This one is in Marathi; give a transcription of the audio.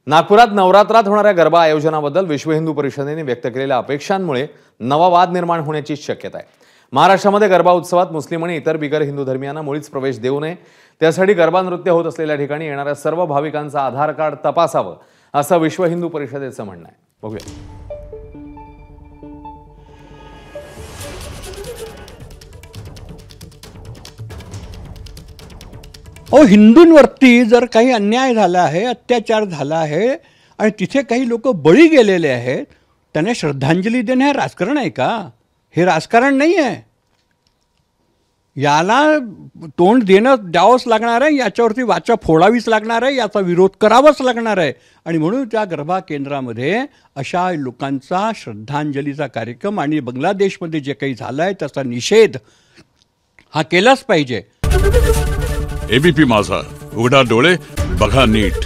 नागपुरात नवरात्रात होणाऱ्या गरबा आयोजनाबद्दल विश्व हिंदू परिषदेने व्यक्त केलेल्या अपेक्षांमुळे नवा वाद निर्माण होण्याची शक्यता आहे। महाराष्ट्रामध्ये गरबा उत्सवात मुस्लिम आणि इतर बिगर हिंदू धर्मियांना मुळीच प्रवेश देऊ नये, त्यासाठी गरबा नृत्य होत असलेल्या ठिकाणी येणाऱ्या सर्व भाविकांचं आधार कार्ड तपासावं, असं विश्व हिंदू परिषदेचं म्हणणं आहे। बघूया। हिंदूंवरती जर काही अन्याय झाला आहे, अत्याचार झाला आहे आणि तिथे काही लोक बळी गेलेले आहेत, त्यांना श्रद्धांजली देणे हे राजकारण आहे का? हे राजकारण नाही आहे। याला तोंड द्यावंच लागणार आहे, याच्यावरती वाचा फोडावीच लागणार आहे, याचा विरोध करावाच लागणार आहे। आणि म्हणून त्या गरबा केंद्रामध्ये अशा लोकांचा श्रद्धांजलीचा कार्यक्रम आणि बांगलादेशमध्ये जे काही झालं आहे त्याचा निषेध हा केलाच पाहिजे। एबीपी माझा, उघडा डोळे बघा नीट।